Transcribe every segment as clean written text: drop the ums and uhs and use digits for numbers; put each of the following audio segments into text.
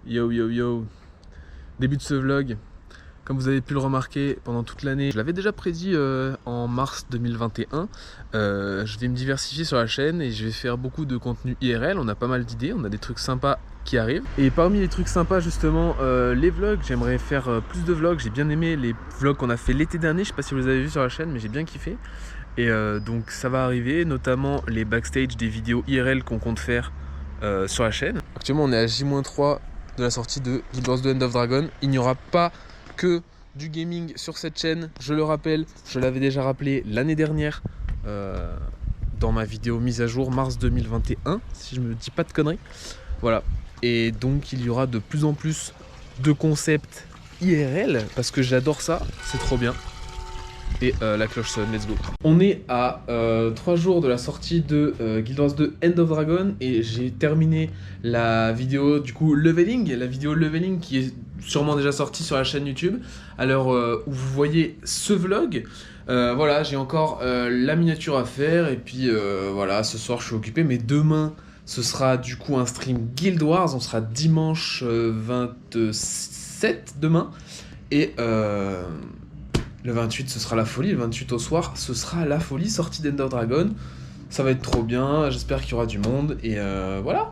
Yo yo yo. Début de ce vlog, comme vous avez pu le remarquer pendant toute l'année, je l'avais déjà prédit en mars 2021, je vais me diversifier sur la chaîne et je vais faire beaucoup de contenu IRL. On a pas mal d'idées, on a des trucs sympas qui arrivent. Et parmi les trucs sympas justement, les vlogs, j'aimerais faire plus de vlogs. J'ai bien aimé les vlogs qu'on a fait l'été dernier, je sais pas si vous les avez vus sur la chaîne mais j'ai bien kiffé. Et donc ça va arriver, notamment les backstage des vidéos IRL qu'on compte faire sur la chaîne. Actuellement on est à J-3 de la sortie de Guild Wars 2 End of Dragon. Il n'y aura pas que du gaming sur cette chaîne, je le rappelle, je l'avais déjà rappelé l'année dernière dans ma vidéo mise à jour mars 2021, si je me dis pas de conneries. Voilà, et donc il y aura de plus en plus de concepts IRL parce que j'adore ça, c'est trop bien. Et la cloche sonne, let's go. On est à 3 jours de la sortie de Guild Wars 2 End of Dragon et j'ai terminé la vidéo du coup leveling, la vidéo leveling qui est sûrement déjà sortie sur la chaîne YouTube à l'heure où vous voyez ce vlog. Voilà, j'ai encore la miniature à faire et puis voilà, ce soir je suis occupé, mais demain ce sera du coup un stream Guild Wars, on sera dimanche 27 demain et le 28 ce sera la folie, le 28 au soir ce sera la folie, sortie d'End of Dragon. Ça va être trop bien, j'espère qu'il y aura du monde et voilà.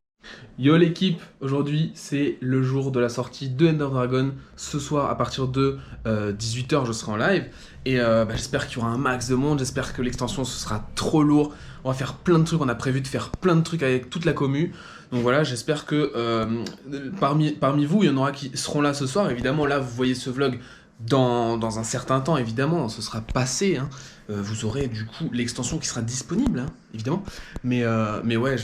Yo l'équipe, aujourd'hui c'est le jour de la sortie de End of Dragon. Ce soir à partir de 18h je serai en live. Et j'espère qu'il y aura un max de monde, j'espère que l'extension ce sera trop lourd. On va faire plein de trucs, on a prévu de faire plein de trucs avec toute la commu. Donc voilà, j'espère que parmi vous, il y en aura qui seront là ce soir. Évidemment là vous voyez ce vlog dans un certain temps, évidemment, ce sera passé, hein. Vous aurez du coup l'extension qui sera disponible, hein, évidemment. Mais ouais,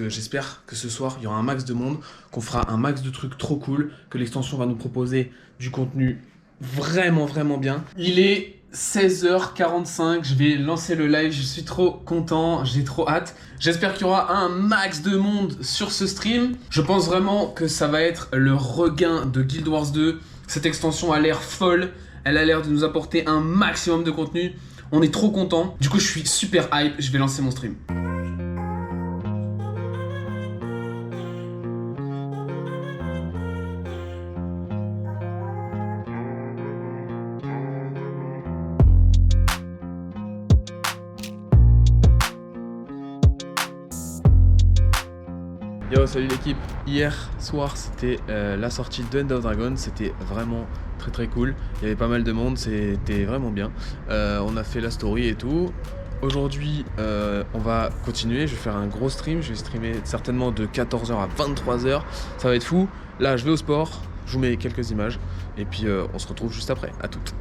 j'espère que ce soir, il y aura un max de monde, qu'on fera un max de trucs trop cool, que l'extension va nous proposer du contenu vraiment, vraiment bien. Il est 16h45, je vais lancer le live, je suis trop content, j'ai trop hâte. J'espère qu'il y aura un max de monde sur ce stream. Je pense vraiment que ça va être le regain de Guild Wars 2. Cette extension a l'air folle, elle a l'air de nous apporter un maximum de contenu. On est trop content. Du coup, je suis super hype, je vais lancer mon stream. Yo, salut l'équipe. Hier soir c'était la sortie de End of Dragon, c'était vraiment très cool. Il y avait pas mal de monde, c'était vraiment bien. On a fait la story et tout. Aujourd'hui on va continuer, je vais faire un gros stream, je vais streamer certainement de 14h à 23h. Ça va être fou. Là je vais au sport, je vous mets quelques images et puis on se retrouve juste après, à toutes.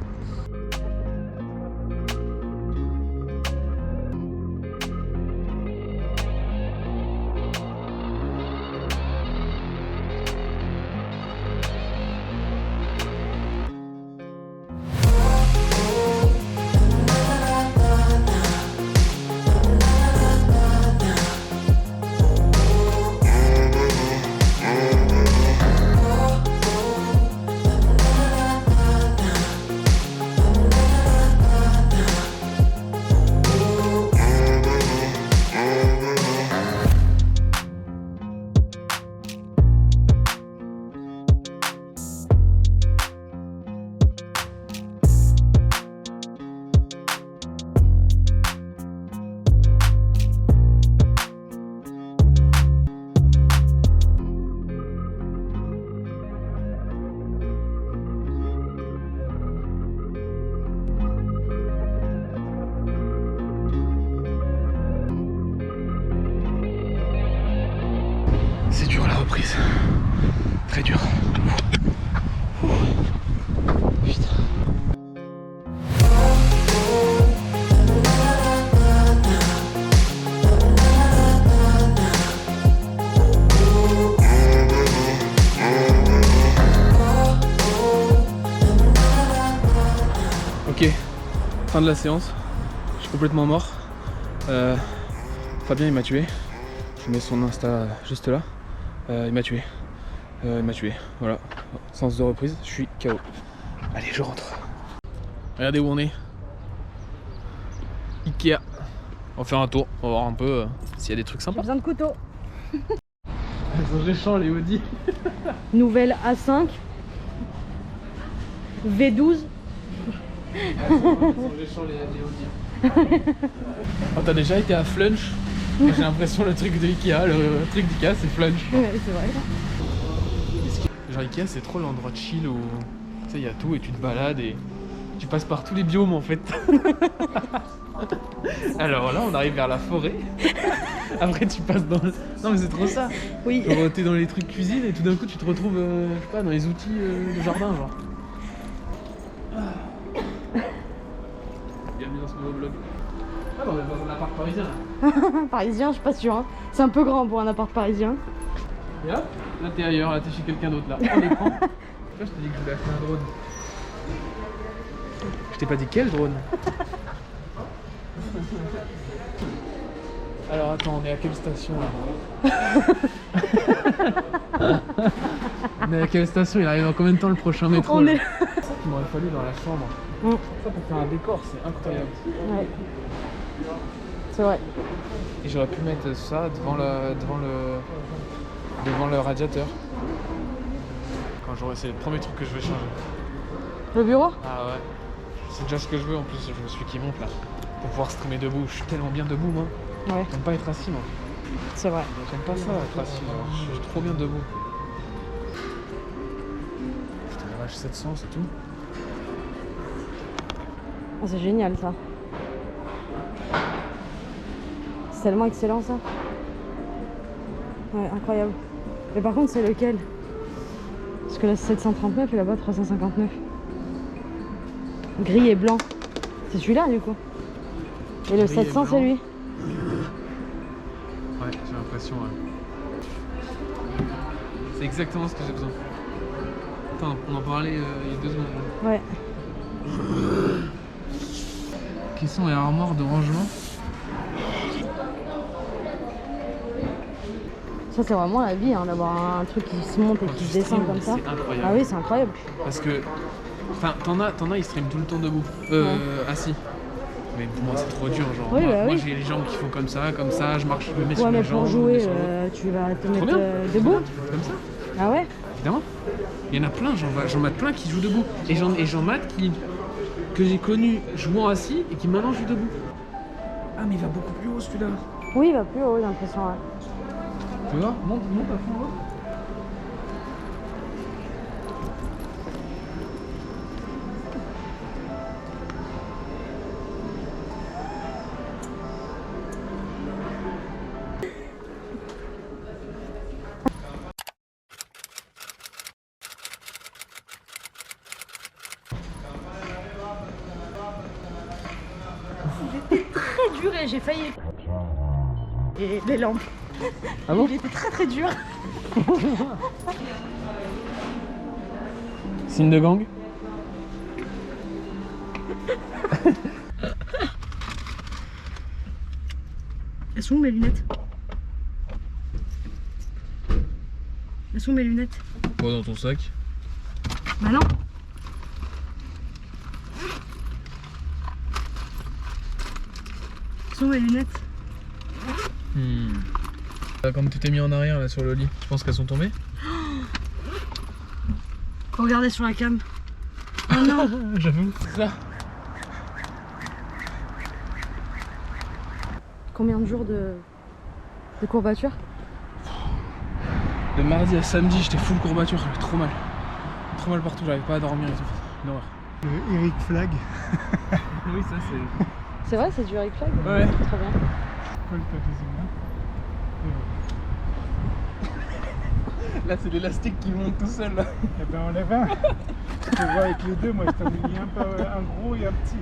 C'est dur la reprise, très dur. Putain. Ok, fin de la séance, je suis complètement mort. Fabien il m'a tué, je mets son Insta juste là. Il m'a tué, voilà, séance de reprise, je suis KO. Allez, je rentre. Regardez où on est. Ikea. On va faire un tour, on va voir un peu s'il y a des trucs sympas. J'ai besoin de couteau. Elles sont géchants les Audi. Nouvelle A5. V12. Elles sont géchants les Audi. Oh, t'as déjà été à Flunch? Moi, j'ai l'impression le truc de Ikea, le truc d'Ikea c'est Flunch. Ouais, c'est vrai. Genre Ikea c'est trop l'endroit chill où tu sais il y a tout et tu te balades et tu passes par tous les biomes en fait. Alors là on arrive vers la forêt. Après tu passes dans le... Non mais c'est trop ça. Oui. Genre t'es dans les trucs cuisine et tout d'un coup tu te retrouves je sais pas dans les outils de jardin genre. Bienvenue dans ce nouveau vlog. Ah non, on est dans un appart parisien là. Parisien, je suis pas sûre. Hein. C'est un peu grand pour un appart parisien. Et hop, là t'es ailleurs, là t'es chez quelqu'un d'autre là. On l'écran. Tu vois, je t'ai dit que je voulais acheter un drone. Je t'ai pas dit quel drone. Alors attends, on est à quelle station là? On est à quelle station? Il arrive dans combien de temps le prochain métro? On là est... C'est ça qu'il m'aurait fallu dans la chambre. Ça pour faire un décor, c'est incroyable. Ouais. C'est vrai. Et j'aurais pu mettre ça devant le radiateur. Quand j'aurai, c'est le premier truc que je vais changer. Le bureau? Ah ouais. C'est déjà ce que je veux en plus, je veux celui qui monte là. Pour pouvoir streamer debout. Je suis tellement bien debout moi. Ouais. J'aime pas être assis moi. C'est vrai. J'aime pas ça être assis. Genre. Je suis trop bien debout. Putain, la vache 700 c'est tout. Oh, c'est génial ça. C'est tellement excellent ça. Ouais, incroyable. Mais par contre, c'est lequel? Parce que là, c'est 739 et là-bas, 359. Gris et blanc. C'est celui-là du coup. Et le Gris et 700, c'est blanc. lui. Ouais, j'ai l'impression. Ouais. C'est exactement ce que j'ai besoin. Attends, on en parlait il y a 2 secondes. Ouais. Caisson et armoire de rangement. Ça, c'est vraiment la vie, hein, d'avoir un truc qui se monte et Quand qui tu se descend streames, comme ça. c'est incroyable. Ah oui, c'est incroyable. Parce que, enfin, t'en as, ils streament tout le temps debout, assis. Mais pour moi, c'est trop dur, genre. Oui, moi, bah moi, oui. j'ai les jambes qui font comme ça, je marche, je me mets sur Ouais, mes mais jambes. pour je me mets jouer, sur l'autre. tu vas te Trop mettre bien. debout. Comme ça, Ah ouais? évidemment. Il y en a plein, j'en mate plein qui jouent debout. Et j'en mate que j'ai connu jouant assis et qui maintenant jouent debout. Ah, mais il va beaucoup plus haut celui-là. Oui, il va plus haut, j'ai l'impression. Ouais. Tu vois, monte à fond là. Très dur et j'ai failli. Et les lampes. Ah bon? Il était très très dur. Signe de gang. Elles sont où mes lunettes? Elles sont où mes lunettes? Quoi dans ton sac? Bah non. Elles sont où mes lunettes? Comme tu t'es mis en arrière là sur le lit, tu penses qu'elles sont tombées? Regardez sur la cam. Oh non. J'avoue. C'est ça. Combien de jours de courbature? De mardi à samedi, j'étais full courbature, j'avais trop mal. Trop mal partout, j'arrivais pas à dormir et tout. Une horreur. Le Eric Flag. Oui, ça c'est. C'est vrai, c'est du Eric Flag? Ouais. Très bien. Colle ta deuxième main. Là, c'est l'élastique qui monte tout seul là. Eh ben enlève un. Tu vois avec les deux, moi je t'en ai mis un gros et un petit.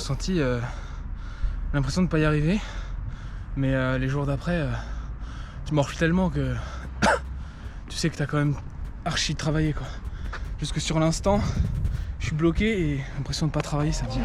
ressenti l'impression de pas y arriver. Mais les jours d'après, tu morfles tellement que tu sais que t'as quand même archi travaillé quoi. Juste que sur l'instant, je suis bloqué et l'impression de pas travailler, ça me vient.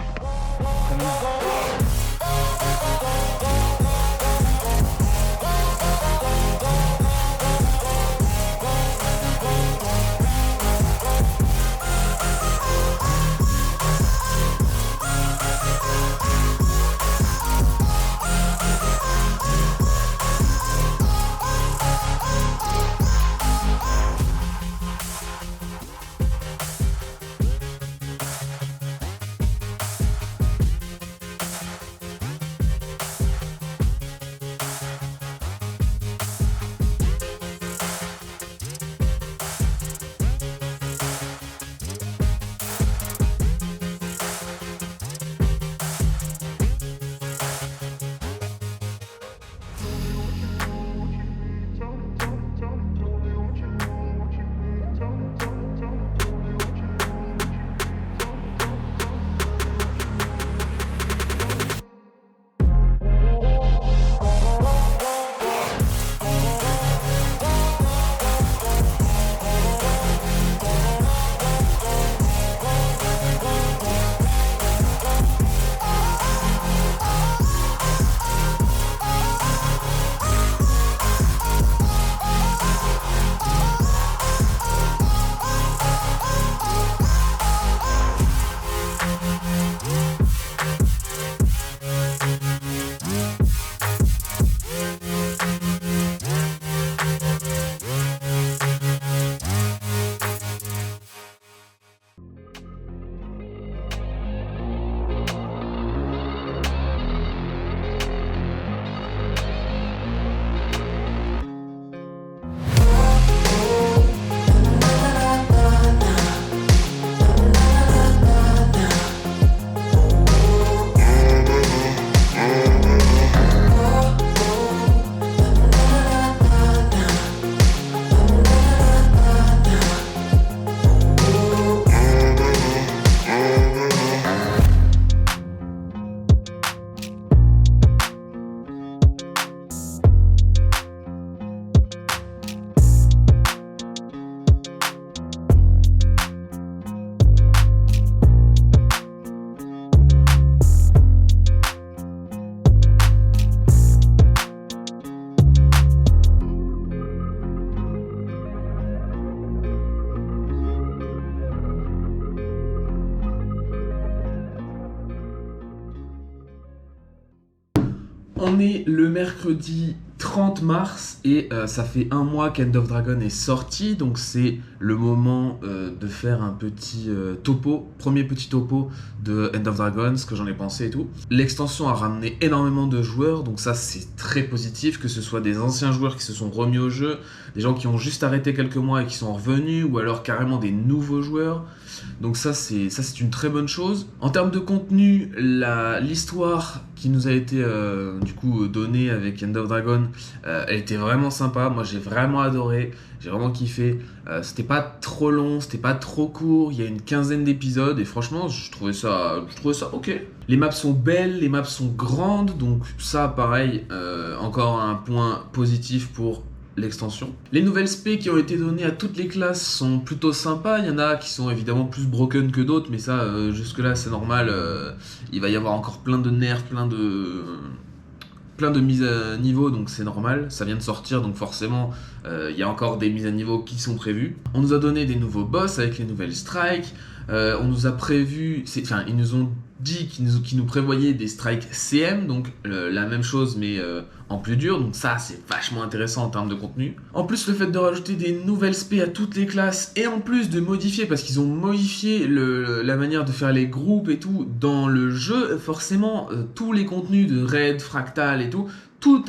On est le mercredi 30 mars et ça fait un mois qu'End of Dragon est sorti, donc c'est le moment de faire un petit topo, premier petit topo de End of Dragon, ce que j'en ai pensé et tout. L'extension a ramené énormément de joueurs, donc ça c'est très positif, que ce soit des anciens joueurs qui se sont remis au jeu, des gens qui ont juste arrêté quelques mois et qui sont revenus, ou alors carrément des nouveaux joueurs. Donc ça c'est une très bonne chose. En termes de contenu, l'histoire qui nous a été du coup donnée avec End of Dragon, elle était vraiment sympa. Moi j'ai vraiment adoré, j'ai vraiment kiffé. C'était pas trop long, c'était pas trop court, il y a une quinzaine d'épisodes et franchement je trouvais ça ok. Les maps sont belles, les maps sont grandes, donc ça pareil, encore un point positif pour l'extension. Les nouvelles spé qui ont été données à toutes les classes sont plutôt sympas. Il y en a qui sont évidemment plus broken que d'autres, mais ça, jusque là c'est normal. Il va y avoir encore plein de nerfs, plein de mises à niveau, donc c'est normal. Ça vient de sortir, donc forcément il y a encore des mises à niveau qui sont prévues. On nous a donné des nouveaux boss avec les nouvelles strikes. On nous a prévu, ils nous ont dit qu'ils nous prévoyaient des strikes CM, donc la même chose mais en plus dur, donc ça c'est vachement intéressant en termes de contenu. En plus le fait de rajouter des nouvelles spé à toutes les classes et en plus de modifier, parce qu'ils ont modifié la manière de faire les groupes et tout dans le jeu, forcément tous les contenus de raid, fractal et tout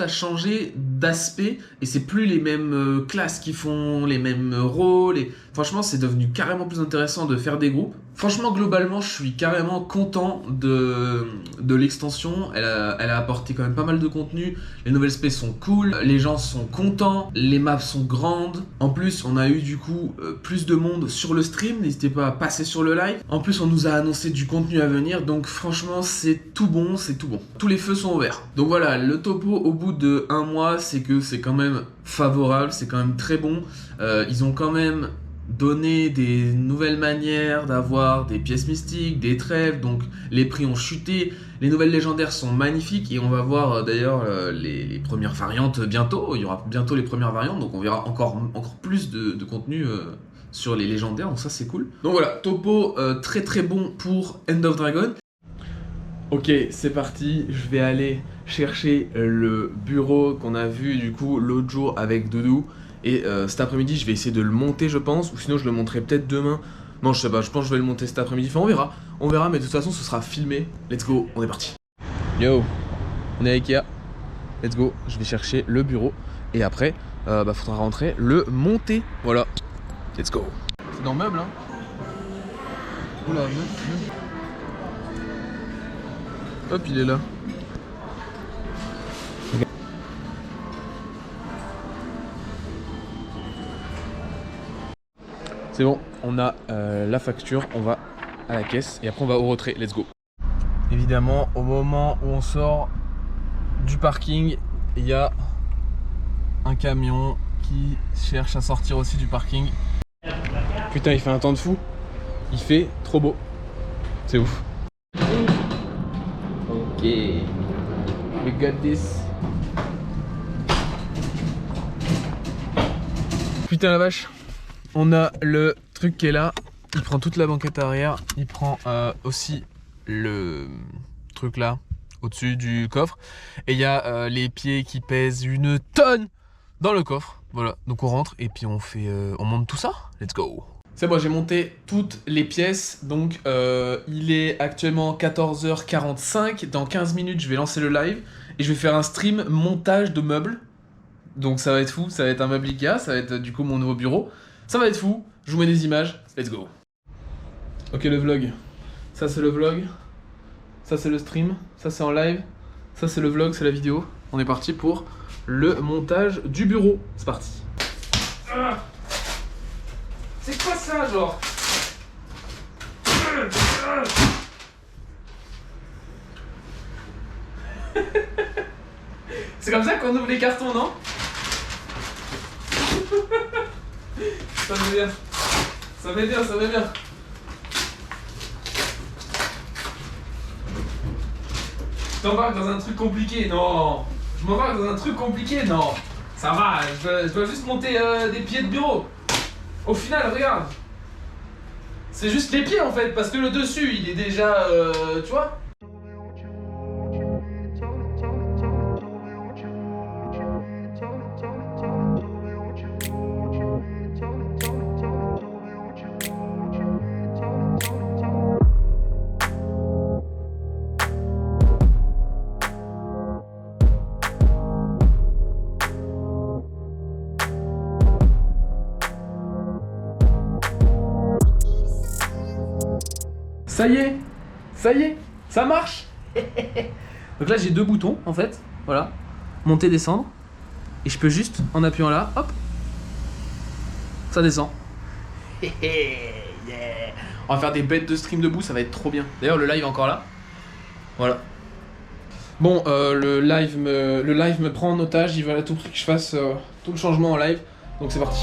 a changé d'aspect et c'est plus les mêmes classes qui font les mêmes rôles et franchement c'est devenu carrément plus intéressant de faire des groupes. Franchement, globalement, je suis carrément content de l'extension. Elle a apporté quand même pas mal de contenu. Les nouvelles spaces sont cool, les gens sont contents, les maps sont grandes. En plus, on a eu du coup plus de monde sur le stream. N'hésitez pas à passer sur le live. En plus, on nous a annoncé du contenu à venir. Donc franchement, c'est tout bon, c'est tout bon. Tous les feux sont ouverts. Donc voilà, le topo au bout de 1 mois, c'est que c'est quand même favorable, c'est quand même très bon. Ils ont quand même donner des nouvelles manières d'avoir des pièces mystiques, des trèfles, donc les prix ont chuté, les nouvelles légendaires sont magnifiques et on va voir d'ailleurs les premières variantes bientôt, il y aura bientôt les premières variantes, donc on verra encore plus de contenu sur les légendaires, donc ça c'est cool. Donc voilà, topo très très bon pour End of Dragon. Ok, c'est parti, je vais aller chercher le bureau qu'on a vu du coup l'autre jour avec Doudou. Et cet après-midi, je vais essayer de le monter, je pense, ou sinon je le monterai peut-être demain. Non, je sais pas, je pense que je vais le monter cet après-midi. Enfin, on verra, mais de toute façon, ce sera filmé. Let's go, on est parti. Yo, on est à Ikea. Let's go, je vais chercher le bureau. Et après, faudra rentrer, le monter. Voilà, let's go. C'est dans le meuble, hein. Oula, meuble. Hop, il est là. C'est bon, on a la facture, on va à la caisse et après on va au retrait, let's go. Évidemment, au moment où on sort du parking, il y a un camion qui cherche à sortir aussi du parking. Putain, il fait un temps de fou, il fait trop beau, c'est ouf. Ok, we got this. Putain la vache. On a le truc qui est là, il prend toute la banquette arrière, il prend aussi le truc là, au-dessus du coffre. Et il y a les pieds qui pèsent 1 tonne dans le coffre. Voilà, donc on rentre et puis on monte tout ça. Let's go. C'est bon, j'ai monté toutes les pièces, donc il est actuellement 14h45. Dans 15 minutes, je vais lancer le live et je vais faire un stream montage de meubles. Donc ça va être fou, ça va être un meuble Ikea, ça va être du coup mon nouveau bureau. Ça va être fou, je vous mets des images, let's go. Ok, le vlog. Ça c'est le vlog, ça c'est le stream, ça c'est en live, ça c'est le vlog, c'est la vidéo. On est parti pour le montage du bureau. C'est parti. C'est quoi ça, genre? C'est comme ça qu'on ouvre les cartons, non? Ça va bien. Ça va bien, ça va bien. Je t'embarque dans un truc compliqué, non. Je m'embarque dans un truc compliqué, non. Ça va, je dois juste monter des pieds de bureau. Au final, regarde. C'est juste les pieds en fait, parce que le dessus, il est déjà, tu vois. Ça y est, ça marche. Donc là j'ai 2 boutons en fait, voilà, monter, descendre, et je peux juste en appuyant là, hop, ça descend. Yeah. On va faire des bêtes de stream debout, ça va être trop bien. D'ailleurs le live est encore là, voilà. Bon, le live me prend en otage, ils veulent à tout prix que je fasse tout le changement en live, donc c'est parti.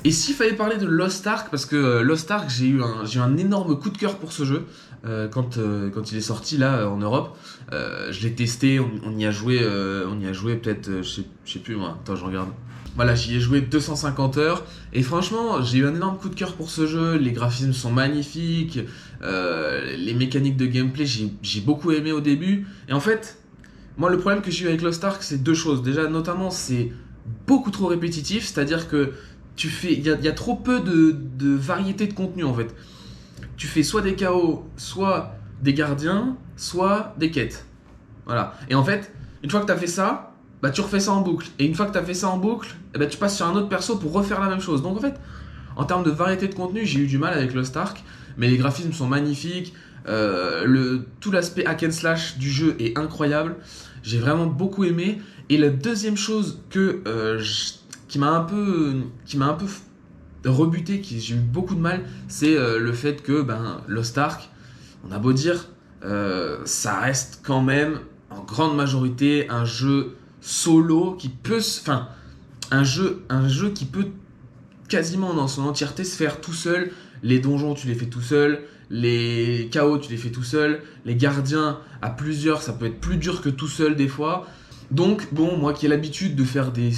Et s'il fallait parler de Lost Ark, parce que Lost Ark, j'ai eu un énorme coup de cœur pour ce jeu quand il est sorti là en Europe. Je l'ai testé, on y a joué peut-être, je sais plus moi, attends je regarde. Voilà, j'y ai joué 250 heures et franchement j'ai eu un énorme coup de cœur pour ce jeu, les graphismes sont magnifiques, les mécaniques de gameplay j'ai beaucoup aimé au début. Et en fait, moi le problème que j'ai eu avec Lost Ark c'est deux choses. Déjà notamment c'est beaucoup trop répétitif, c'est-à-dire que il y a trop peu de variété de contenu en fait. Tu fais soit des chaos, soit des gardiens, soit des quêtes. Voilà. Et en fait, une fois que tu as fait ça, bah tu refais ça en boucle. Et une fois que tu as fait ça en boucle, bah, tu passes sur un autre perso pour refaire la même chose. Donc en fait, en termes de variété de contenu, j'ai eu du mal avec Lost Ark, mais les graphismes sont magnifiques. Tout l'aspect hack and slash du jeu est incroyable. J'ai vraiment beaucoup aimé. Et la deuxième chose qui m'a un peu rebuté, j'ai eu beaucoup de mal, c'est le fait que Lost Ark, on a beau dire, ça reste quand même en grande majorité un jeu solo qui peut, un jeu qui peut quasiment dans son entièreté se faire tout seul. Les donjons tu les fais tout seul, les chaos tu les fais tout seul, les gardiens à plusieurs ça peut être plus dur que tout seul des fois. Donc bon, moi qui ai l'habitude de faire des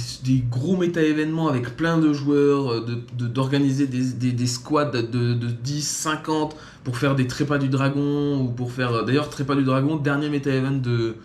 gros méta-événements avec plein de joueurs, d'organiser des squads de 10, 50 pour faire des trépas du dragon, ou pour faire... D'ailleurs, trépas du dragon, dernier méta-event de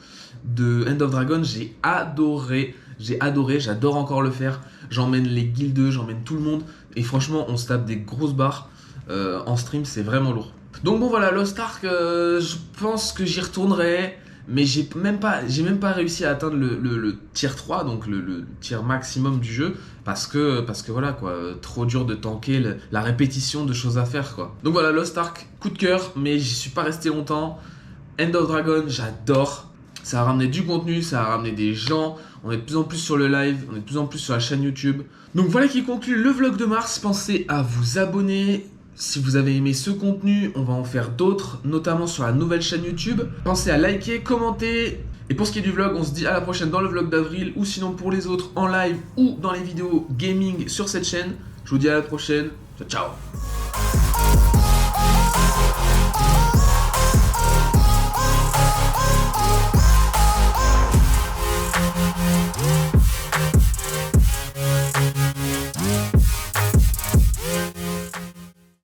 End of Dragon, j'ai adoré, j'adore encore le faire. J'emmène les guildeux, j'emmène tout le monde, et franchement, on se tape des grosses barres en stream, c'est vraiment lourd. Donc bon voilà, Lost Ark, je pense que j'y retournerai. Mais j'ai même pas réussi à atteindre le tier 3, donc le tier maximum du jeu, parce que voilà quoi, trop dur de tanker la répétition de choses à faire quoi. Donc voilà, Lost Ark, coup de cœur, mais j'y suis pas resté longtemps. End of Dragon, j'adore. Ça a ramené du contenu, ça a ramené des gens, on est de plus en plus sur le live, on est de plus en plus sur la chaîne YouTube. Donc voilà qui conclut le vlog de mars, pensez à vous abonner. Si vous avez aimé ce contenu, on va en faire d'autres, notamment sur la nouvelle chaîne YouTube. Pensez à liker, commenter. Et pour ce qui est du vlog, on se dit à la prochaine dans le vlog d'avril, ou sinon pour les autres en live ou dans les vidéos gaming sur cette chaîne. Je vous dis à la prochaine. Ciao, ciao.